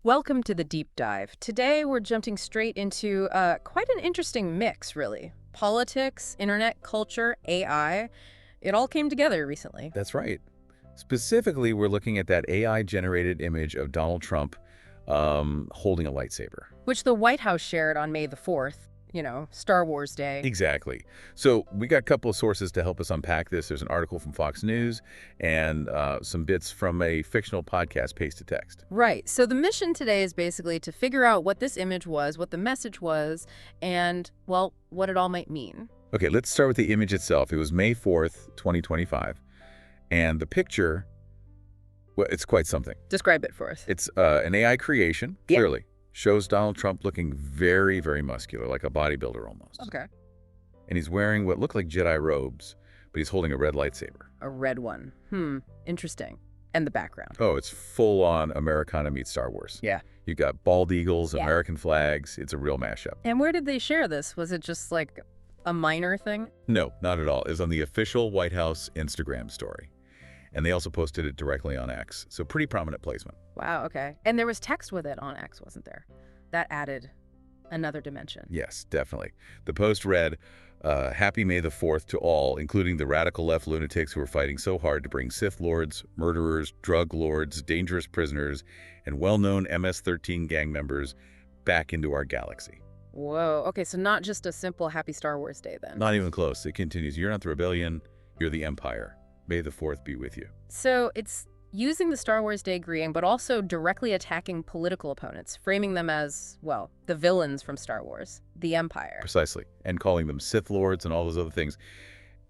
Welcome to the deep dive. Today we're jumping straight into quite an interesting mix, really. Politics, internet culture, AI. It all came together recently. That's right. Specifically, we're looking at that AI-generated image of Donald Trump holding a lightsaber. Which the White House shared on May the 4th, Star Wars Day. Exactly. So we got a couple of sources to help us unpack this. There's an article from Fox News and some bits from a fictional podcast, Paste to Text. Right. So the mission today is basically to figure out what this image was, what the message was, and, well, what it all might mean. Okay, let's start with the image itself. It was May 4th, 2025. And the picture, well, it's quite something. Describe it for us. It's an AI creation, clearly. Shows Donald Trump looking very, very muscular, like a bodybuilder almost. Okay. And he's wearing what look like Jedi robes, but he's holding a red lightsaber. A red one. Interesting. And the background. Oh, it's full-on Americana meets Star Wars. Yeah. You got bald eagles, American flags. It's a real mashup. And where did they share this? Was it just like a minor thing? No, not at all. It's on the official White House Instagram story. And they also posted it directly on X. So pretty prominent placement. Wow, okay. And there was text with it on X, wasn't there? That added another dimension. Yes, definitely. The post read, Happy May the 4th to all, including the radical left lunatics who are fighting so hard to bring Sith Lords, murderers, drug lords, dangerous prisoners, and well-known MS-13 gang members back into our galaxy. Whoa, okay, so not just a simple Happy Star Wars Day then. Not even close. It continues, you're not the rebellion, you're the empire. May the 4th be with you. So it's using the Star Wars Day greeting, but also directly attacking political opponents, framing them as, well, the villains from Star Wars, the Empire. Precisely. And calling them Sith Lords and all those other things.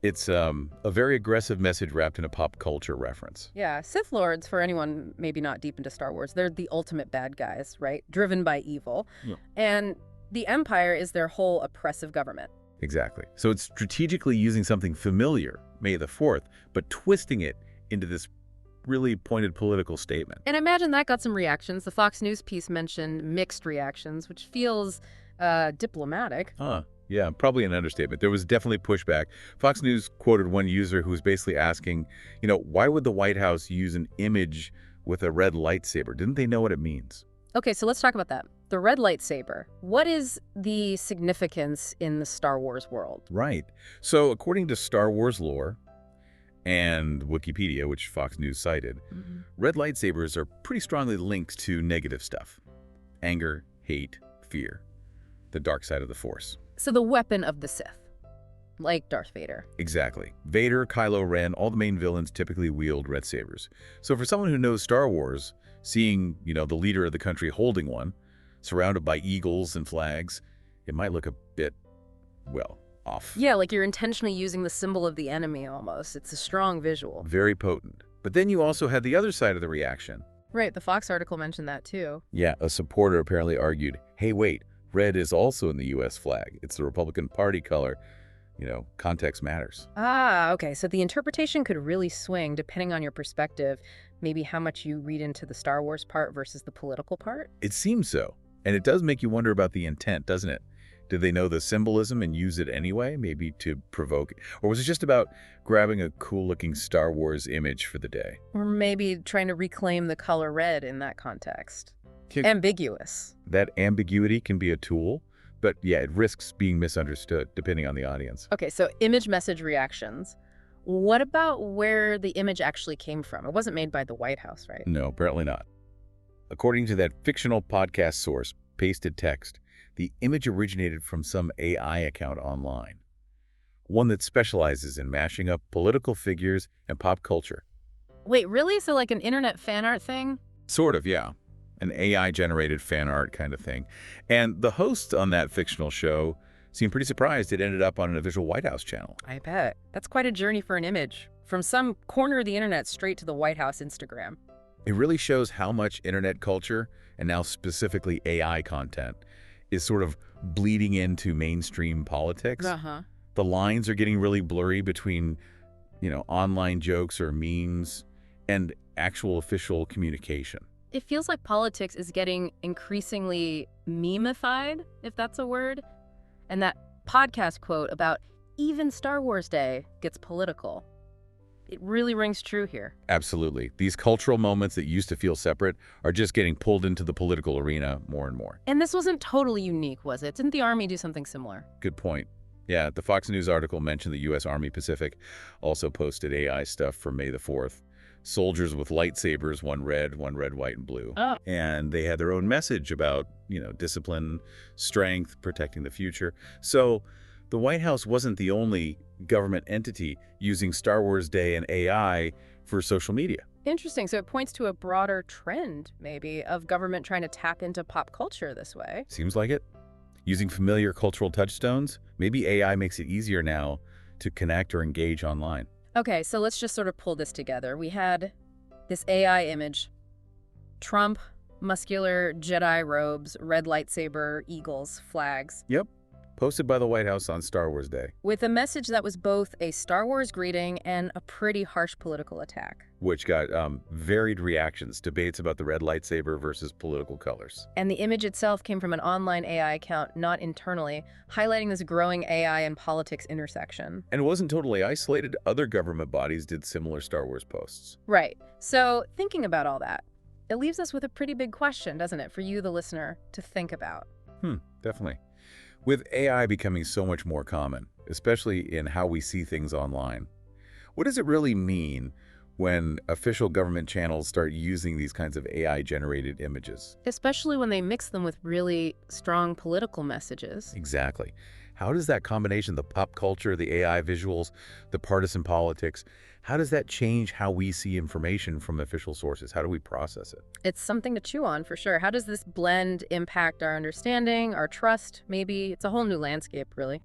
It's a very aggressive message wrapped in a pop culture reference. Yeah, Sith Lords, for anyone maybe not deep into Star Wars, they're the ultimate bad guys, right? Driven by evil. Yeah. And the Empire is their whole oppressive government. Exactly. So it's strategically using something familiar, May the 4th, but twisting it into this really pointed political statement. And I imagine that got some reactions. The Fox News piece mentioned mixed reactions, which feels diplomatic. Yeah, probably an understatement. There was definitely pushback. Fox News quoted one user who was basically asking, why would the White House use an image with a red lightsaber? Didn't they know what it means? Okay, so let's talk about that. The red lightsaber. What is the significance in the Star Wars world? Right. So according to Star Wars lore and Wikipedia, which Fox News cited, red lightsabers are pretty strongly linked to negative stuff. Anger, hate, fear. The dark side of the Force. So the weapon of the Sith. Like Darth Vader. Exactly. Vader, Kylo Ren, all the main villains typically wield red sabers. So for someone who knows Star Wars, seeing, the leader of the country holding one, surrounded by eagles and flags, it might look a bit, well, off. Yeah, like you're intentionally using the symbol of the enemy almost. It's a strong visual. Very potent. But then you also had the other side of the reaction. Right, the Fox article mentioned that too. Yeah, a supporter apparently argued, hey, wait, red is also in the U.S. flag. It's the Republican Party color. Context matters. Ah, okay, so the interpretation could really swing depending on your perspective, maybe how much you read into the Star Wars part versus the political part? It seems so. And it does make you wonder about the intent, doesn't it? Did they know the symbolism and use it anyway, maybe to provoke? Or was it just about grabbing a cool-looking Star Wars image for the day? Or maybe trying to reclaim the color red in that context. Ambiguous. That ambiguity can be a tool, but yeah, it risks being misunderstood depending on the audience. Okay, so image message reactions. What about where the image actually came from? It wasn't made by the White House, right? No, apparently not. According to that fictional podcast source, Pasted Text, the image originated from some AI account online. One that specializes in mashing up political figures and pop culture. Wait, really? So like an internet fan art thing? Sort of, yeah. An AI-generated fan art kind of thing. And the hosts on that fictional show seemed pretty surprised it ended up on an official White House channel. I bet. That's quite a journey for an image. From some corner of the internet straight to the White House Instagram. It really shows how much internet culture, and now specifically AI content, is sort of bleeding into mainstream politics. The lines are getting really blurry between, online jokes or memes and actual official communication. It feels like politics is getting increasingly memified, if that's a word. And that podcast quote about even Star Wars Day gets political. it really rings true here. Absolutely. These cultural moments that used to feel separate are just getting pulled into the political arena more and more. And this wasn't totally unique, was it? Didn't the Army do something similar? Good point. Yeah, the Fox News article mentioned the U.S. Army Pacific also posted AI stuff for May the 4th. Soldiers with lightsabers, one red, white, and blue. Oh. And they had their own message about, discipline, strength, protecting the future. So the White House wasn't the only government entity using Star Wars Day and AI for social media. Interesting. So it points to a broader trend, maybe, of government trying to tap into pop culture this way. Seems like it. Using familiar cultural touchstones, maybe AI makes it easier now to connect or engage online. Okay, so let's just sort of pull this together. We had this AI image. Trump, muscular Jedi robes, red lightsaber, eagles, flags. Yep. Posted by the White House on Star Wars Day. With a message that was both a Star Wars greeting and a pretty harsh political attack. Which got varied reactions, debates about the red lightsaber versus political colors. And the image itself came from an online AI account, not internally, highlighting this growing AI and politics intersection. And it wasn't totally isolated. Other government bodies did similar Star Wars posts. Right. So thinking about all that, it leaves us with a pretty big question, doesn't it, for you, the listener, to think about. Definitely. With AI becoming so much more common, especially in how we see things online, what does it really mean when official government channels start using these kinds of AI-generated images? Especially when they mix them with really strong political messages. Exactly. How does that combination, the pop culture, the AI visuals, the partisan politics, how does that change how we see information from official sources? How do we process it? It's something to chew on for sure. How does this blend impact our understanding, our trust, maybe? It's a whole new landscape, really.